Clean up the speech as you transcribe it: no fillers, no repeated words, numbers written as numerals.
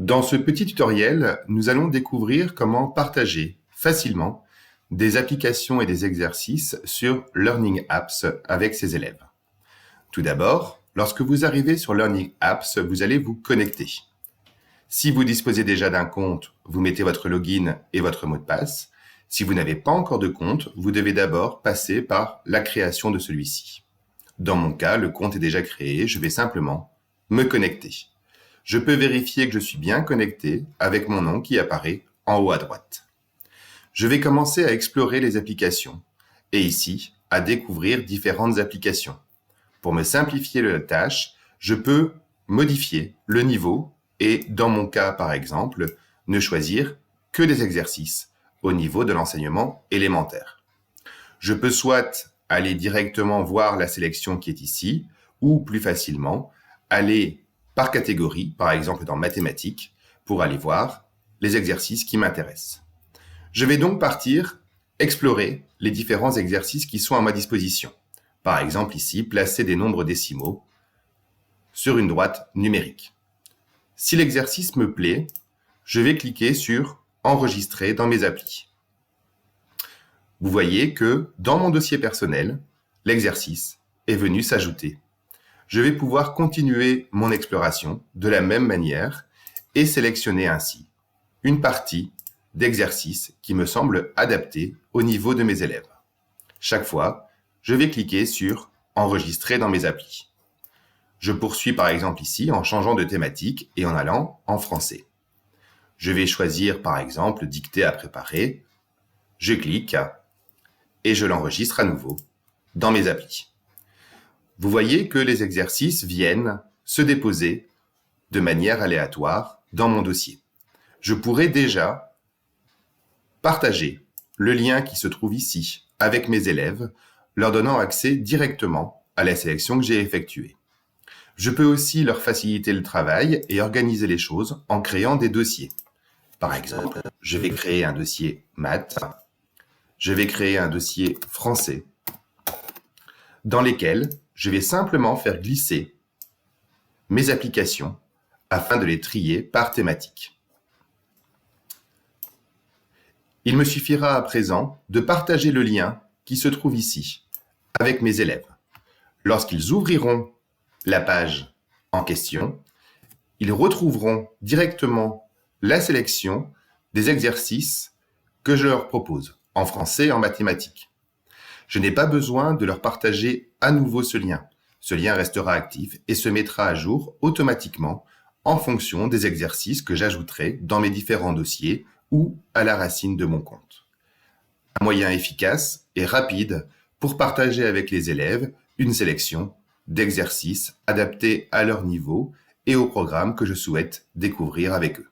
Dans ce petit tutoriel, nous allons découvrir comment partager facilement des applications et des exercices sur Learning Apps avec ses élèves. Tout d'abord, lorsque vous arrivez sur Learning Apps, vous allez vous connecter. Si vous disposez déjà d'un compte, vous mettez votre login et votre mot de passe. Si vous n'avez pas encore de compte, vous devez d'abord passer par la création de celui-ci. Dans mon cas, le compte est déjà créé, je vais simplement me connecter. Je peux vérifier que je suis bien connecté avec mon nom qui apparaît en haut à droite. Je vais commencer à explorer les applications et ici, à découvrir différentes applications. Pour me simplifier la tâche, je peux modifier le niveau et, dans mon cas par exemple, ne choisir que des exercices au niveau de l'enseignement élémentaire. Je peux soit aller directement voir la sélection qui est ici, ou plus facilement, aller par catégorie, par exemple dans mathématiques, pour aller voir les exercices qui m'intéressent. Je vais donc partir explorer les différents exercices qui sont à ma disposition. Par exemple ici, placer des nombres décimaux sur une droite numérique. Si l'exercice me plaît, je vais cliquer sur « Enregistrer dans mes applis ». Vous voyez que dans mon dossier personnel, l'exercice est venu s'ajouter. Je vais pouvoir continuer mon exploration de la même manière et sélectionner ainsi une partie d'exercices qui me semble adaptée au niveau de mes élèves. Chaque fois, je vais cliquer sur « Enregistrer dans mes applis ». Je poursuis par exemple ici en changeant de thématique et en allant en français. Je vais choisir par exemple « Dictée à préparer ». Je clique et je l'enregistre à nouveau dans mes applis. Vous voyez que les exercices viennent se déposer de manière aléatoire dans mon dossier. Je pourrais déjà partager le lien qui se trouve ici avec mes élèves, leur donnant accès directement à la sélection que j'ai effectuée. Je peux aussi leur faciliter le travail et organiser les choses en créant des dossiers. Par exemple, je vais créer un dossier maths, je vais créer un dossier français, dans lesquels je vais simplement faire glisser mes applications afin de les trier par thématique. Il me suffira à présent de partager le lien qui se trouve ici avec mes élèves. Lorsqu'ils ouvriront la page en question, ils retrouveront directement la sélection des exercices que je leur propose en français et en mathématiques. Je n'ai pas besoin de leur partager à nouveau ce lien. Ce lien restera actif et se mettra à jour automatiquement en fonction des exercices que j'ajouterai dans mes différents dossiers ou à la racine de mon compte. Un moyen efficace et rapide pour partager avec les élèves une sélection d'exercices adaptés à leur niveau et au programme que je souhaite découvrir avec eux.